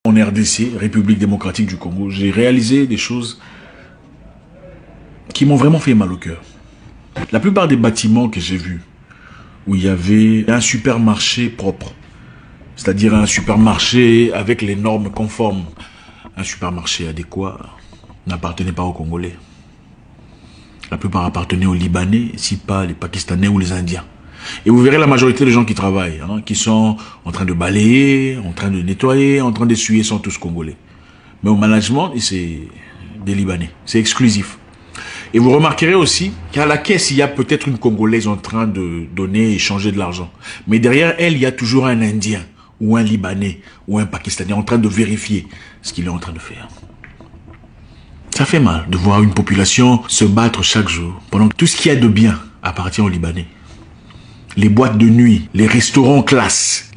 En RDC, République démocratique du Congo, j'ai réalisé des choses qui m'ont vraiment fait mal au cœur. La plupart des bâtiments que j'ai vus, où il y avait un supermarché propre, c'est-à-dire un supermarché avec les normes conformes, un supermarché adéquat, n'appartenait pas aux Congolais. La plupart appartenaient aux Libanais, si pas les Pakistanais ou les Indiens. Et vous verrez la majorité des gens qui travaillent, qui sont en train de balayer, en train de nettoyer, en train d'essuyer, sont tous Congolais. Mais au management, c'est des Libanais. C'est exclusif. Et vous remarquerez aussi qu'à la caisse, il y a peut-être une Congolaise en train de donner et échanger de l'argent. Mais derrière elle, il y a toujours un Indien, ou un Libanais, ou un Pakistanais en train de vérifier ce qu'il est en train de faire. Ça fait mal de voir une population se battre chaque jour, pendant que tout ce qu'il y a de bien appartient aux Libanais. Les boîtes de nuit, les restaurants classe,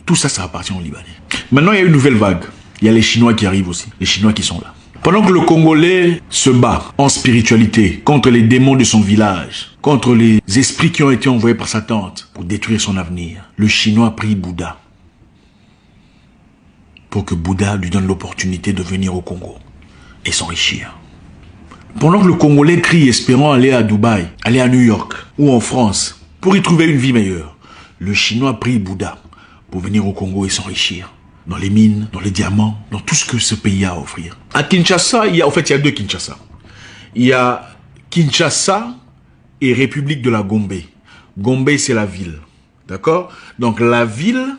tout ça, ça appartient aux Libanais. Maintenant, il y a une nouvelle vague. Il y a les Chinois qui arrivent aussi. Les Chinois qui sont là. Pendant que le Congolais se bat en spiritualité contre les démons de son village, contre les esprits qui ont été envoyés par sa tante pour détruire son avenir, le Chinois prie Bouddha pour que Bouddha lui donne l'opportunité de venir au Congo et s'enrichir. Pendant que le Congolais crie espérant aller à Dubaï, aller à New York ou en France pour y trouver une vie meilleure, le Chinois prie Bouddha pour venir au Congo et s'enrichir. Dans les mines, dans les diamants, dans tout ce que ce pays a à offrir. À Kinshasa, il y a deux Kinshasa. Il y a Kinshasa et République de la Gombe. Gombe, c'est la ville. D'accord? Donc la ville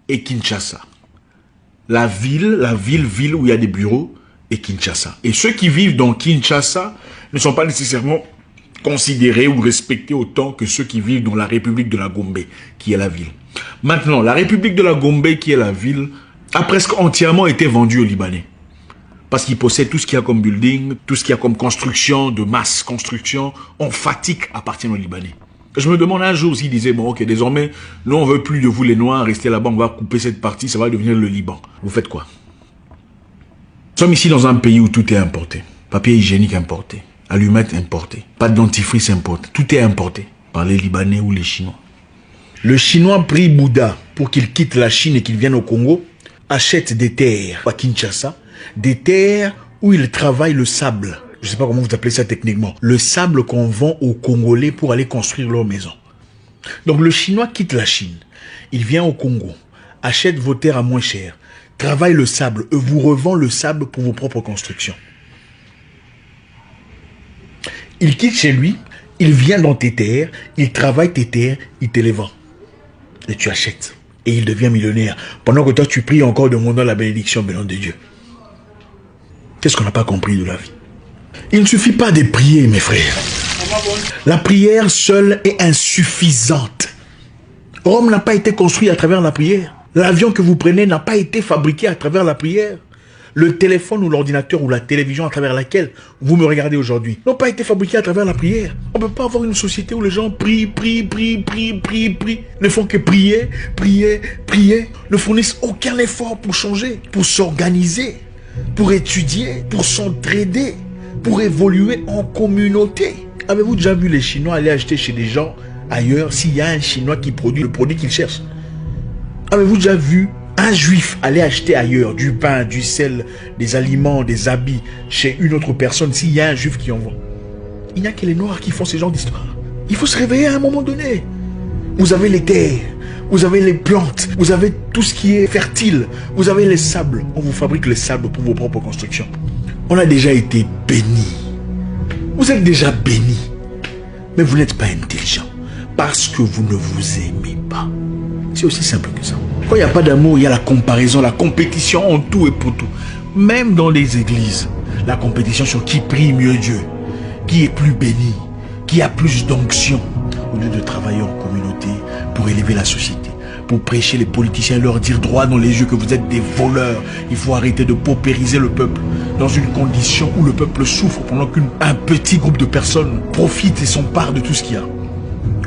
est Kinshasa. La ville où il y a des bureaux est Kinshasa. Et ceux qui vivent dans Kinshasa ne sont pas nécessairement considérés ou respectés autant que ceux qui vivent dans la République de la Gombe, qui est la ville. Maintenant, la République de la Gombe, qui est la ville, a presque entièrement été vendue aux Libanais. Parce qu'ils possèdent tout ce qu'il y a comme building, tout ce qu'il y a comme construction, de masse construction, emphatique, appartient aux Libanais. Je me demande un jour s'ils disaient, bon ok, désormais, nous on veut plus de vous les Noirs, restez là-bas, on va couper cette partie, ça va devenir le Liban. Vous faites quoi? Nous sommes ici dans un pays où tout est importé. Papier hygiénique importé, allumettes importées, pâte dentifrice importée, tout est importé par les Libanais ou les Chinois. Le Chinois prie Bouddha pour qu'il quitte la Chine et qu'il vienne au Congo, achète des terres à Kinshasa, des terres où il travaille le sable. Je ne sais pas comment vous appelez ça techniquement. Le sable qu'on vend aux Congolais pour aller construire leur maison. Donc le Chinois quitte la Chine, il vient au Congo, achète vos terres à moins cher, travaille le sable et vous revend le sable pour vos propres constructions. Il quitte chez lui, il vient dans tes terres, il travaille tes terres, il te les vend. Et tu achètes. Et il devient millionnaire. Pendant que toi, tu pries encore demandant la bénédiction venant de Dieu. Qu'est-ce qu'on n'a pas compris de la vie? Il ne suffit pas de prier, mes frères. La prière seule est insuffisante. Rome n'a pas été construit à travers la prière. L'avion que vous prenez n'a pas été fabriqué à travers la prière. Le téléphone ou l'ordinateur ou la télévision à travers laquelle vous me regardez aujourd'hui n'ont pas été fabriqués à travers la prière. On ne peut pas avoir une société où les gens prient, ne font que prier, ne fournissent aucun effort pour changer, pour s'organiser, pour étudier, pour s'entraider, pour évoluer en communauté. Avez-vous déjà vu les Chinois aller acheter chez des gens ailleurs s'il y a un Chinois qui produit le produit qu'ils cherchent? Avez-vous déjà vu un Juif aller acheter ailleurs du pain, du sel, des aliments, des habits chez une autre personne s'il y a un Juif qui en vend? Il n'y a que les Noirs qui font ce genre d'histoire. Il faut se réveiller à un moment donné. Vous avez les terres, vous avez les plantes, vous avez tout ce qui est fertile, vous avez les sables. On vous fabrique les sables pour vos propres constructions. On a déjà été bénis. Vous êtes déjà bénis. Mais vous n'êtes pas intelligent parce que vous ne vous aimez pas. C'est aussi simple que ça. Quand il n'y a pas d'amour, il y a la comparaison, la compétition en tout et pour tout. Même dans les églises, la compétition sur qui prie mieux Dieu, qui est plus béni, qui a plus d'onction, au lieu de travailler en communauté pour élever la société, pour prêcher les politiciens et leur dire droit dans les yeux que vous êtes des voleurs. Il faut arrêter de paupériser le peuple dans une condition où le peuple souffre pendant qu'un petit groupe de personnes profite et s'empare de tout ce qu'il y a.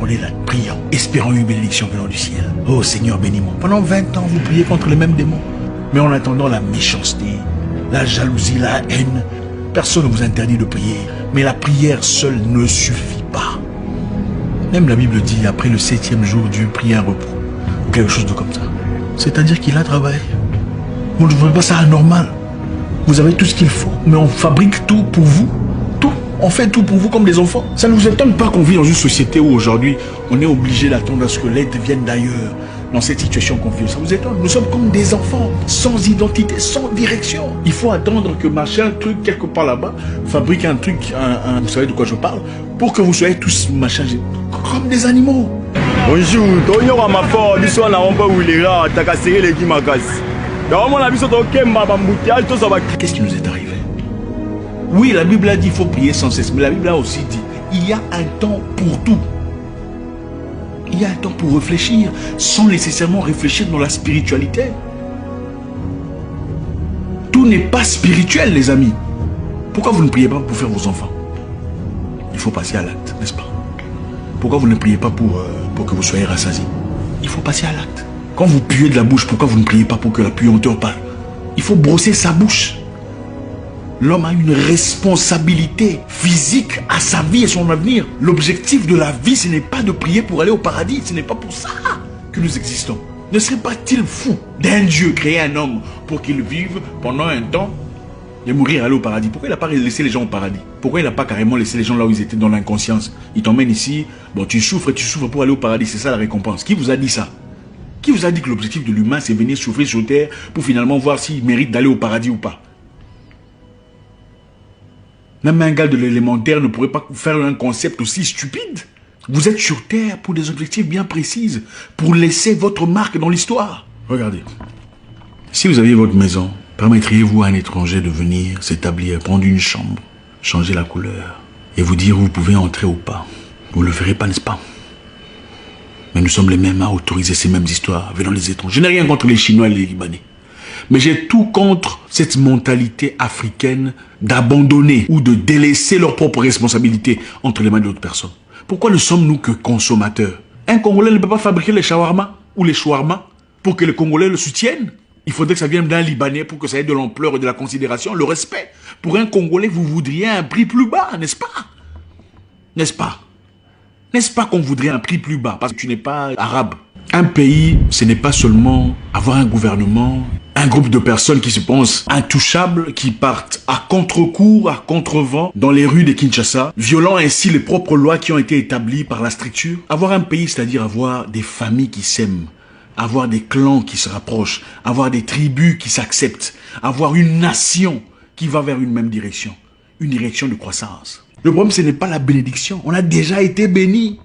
On est là, priant, espérant une bénédiction venant du ciel. Oh Seigneur, bénis-moi. Pendant 20 ans, vous priez contre les mêmes démons. Mais en attendant la méchanceté, la jalousie, la haine, personne ne vous interdit de prier. Mais la prière seule ne suffit pas. Même la Bible dit, après le 7e jour, Dieu prit un repos. Ou quelque chose de comme ça. C'est-à-dire qu'il a travaillé. Vous ne trouvez pas ça anormal? Vous avez tout ce qu'il faut, mais on fabrique tout pour vous. Tout. On fait tout pour vous comme des enfants. Ça ne vous étonne pas qu'on vit dans une société où aujourd'hui, on est obligé d'attendre à ce que l'aide vienne d'ailleurs. Dans cette situation qu'on vit, ça vous étonne? Nous sommes comme des enfants, sans identité, sans direction. Il faut attendre que machin, truc, quelque part là-bas, fabrique un truc, vous savez de quoi je parle, pour que vous soyez tous machin, comme des animaux. Bonjour, qu'est-ce qui nous est arrivé? Oui, la Bible a dit qu'il faut prier sans cesse, mais la Bible a aussi dit il y a un temps pour tout. Il y a un temps pour réfléchir, sans nécessairement réfléchir dans la spiritualité. Tout n'est pas spirituel, les amis. Pourquoi vous ne priez pas pour faire vos enfants? Il faut passer à l'acte, n'est-ce pas? Pourquoi vous ne priez pas pour que vous soyez rassasiés? Il faut passer à l'acte. Quand vous puez de la bouche, pourquoi vous ne priez pas pour que la puanteur parle? Il faut brosser sa bouche. L'homme a une responsabilité physique à sa vie et son avenir. L'objectif de la vie, ce n'est pas de prier pour aller au paradis. Ce n'est pas pour ça que nous existons. Ne serait pas-il fou d'un Dieu créer un homme pour qu'il vive pendant un temps et mourir, aller au paradis? Pourquoi il n'a pas laissé les gens au paradis? Pourquoi il n'a pas carrément laissé les gens là où ils étaient dans l'inconscience? Il t'emmène ici, bon tu souffres pour aller au paradis. C'est ça la récompense. Qui vous a dit ça? Qui vous a dit que l'objectif de l'humain, c'est venir souffrir sur terre pour finalement voir s'il mérite d'aller au paradis ou pas? Même un gars de l'élémentaire ne pourrait pas faire un concept aussi stupide. Vous êtes sur terre pour des objectifs bien précis, pour laisser votre marque dans l'histoire. Regardez, si vous aviez votre maison, permettriez-vous à un étranger de venir s'établir, prendre une chambre, changer la couleur et vous dire où vous pouvez entrer ou pas? Vous ne le ferez pas, n'est-ce pas? Mais nous sommes les mêmes à autoriser ces mêmes histoires venant des étrangers. Je n'ai rien contre les Chinois et les Libanais. Mais j'ai tout contre cette mentalité africaine d'abandonner ou de délaisser leurs propres responsabilités entre les mains d'autres personnes. Pourquoi ne sommes-nous que consommateurs? Un Congolais ne peut pas fabriquer les shawarma ou les shawarma pour que les Congolais le soutiennent. Il faudrait que ça vienne d'un Libanais pour que ça ait de l'ampleur et de la considération, le respect. Pour un Congolais, vous voudriez un prix plus bas, n'est-ce pas? N'est-ce pas? N'est-ce pas qu'on voudrait un prix plus bas parce que tu n'es pas arabe? Un pays, ce n'est pas seulement avoir un gouvernement, un groupe de personnes qui se pensent intouchables, qui partent à contre-cours, à contre-vent dans les rues de Kinshasa, violant ainsi les propres lois qui ont été établies par la structure. Avoir un pays, c'est-à-dire avoir des familles qui s'aiment, avoir des clans qui se rapprochent, avoir des tribus qui s'acceptent, avoir une nation qui va vers une même direction, une direction de croissance. Le problème, ce n'est pas la bénédiction. On a déjà été bénis.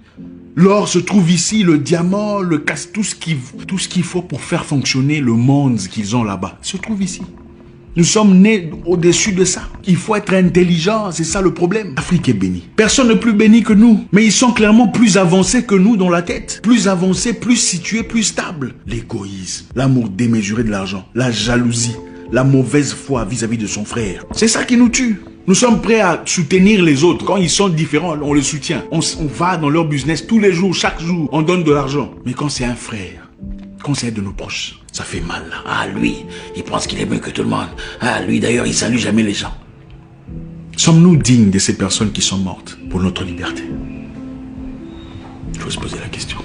L'or se trouve ici, le diamant, le casse, tout ce qu'il faut pour faire fonctionner le monde qu'ils ont là-bas se trouve ici. Nous sommes nés au-dessus de ça. Il faut être intelligent, c'est ça le problème. L'Afrique est bénie. Personne n'est plus béni que nous. Mais ils sont clairement plus avancés que nous dans la tête. Plus avancés, plus situés, plus stables. L'égoïsme, l'amour démesuré de l'argent, la jalousie, la mauvaise foi vis-à-vis de son frère. C'est ça qui nous tue. Nous sommes prêts à soutenir les autres. Quand ils sont différents, on les soutient. On va dans leur business tous les jours, chaque jour. On donne de l'argent. Mais quand c'est un frère, quand c'est de nos proches, ça fait mal. Ah, lui, il pense qu'il est mieux que tout le monde. Ah, lui, d'ailleurs, il salue jamais les gens. Sommes-nous dignes de ces personnes qui sont mortes pour notre liberté? Il faut se poser la question.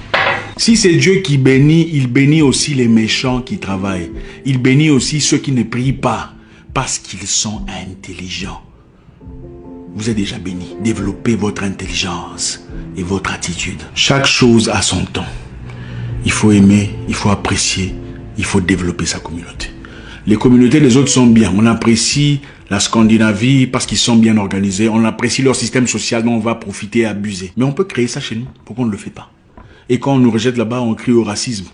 Si c'est Dieu qui bénit, il bénit aussi les méchants qui travaillent. Il bénit aussi ceux qui ne prient pas parce qu'ils sont intelligents. Vous êtes déjà béni. Développez votre intelligence et votre attitude. Chaque chose a son temps. Il faut aimer, il faut apprécier, il faut développer sa communauté. Les communautés des autres sont bien. On apprécie la Scandinavie parce qu'ils sont bien organisés. On apprécie leur système social dont on va profiter et abuser. Mais on peut créer ça chez nous. Pourquoi on ne le fait pas? Et quand on nous rejette là-bas, on crie au racisme.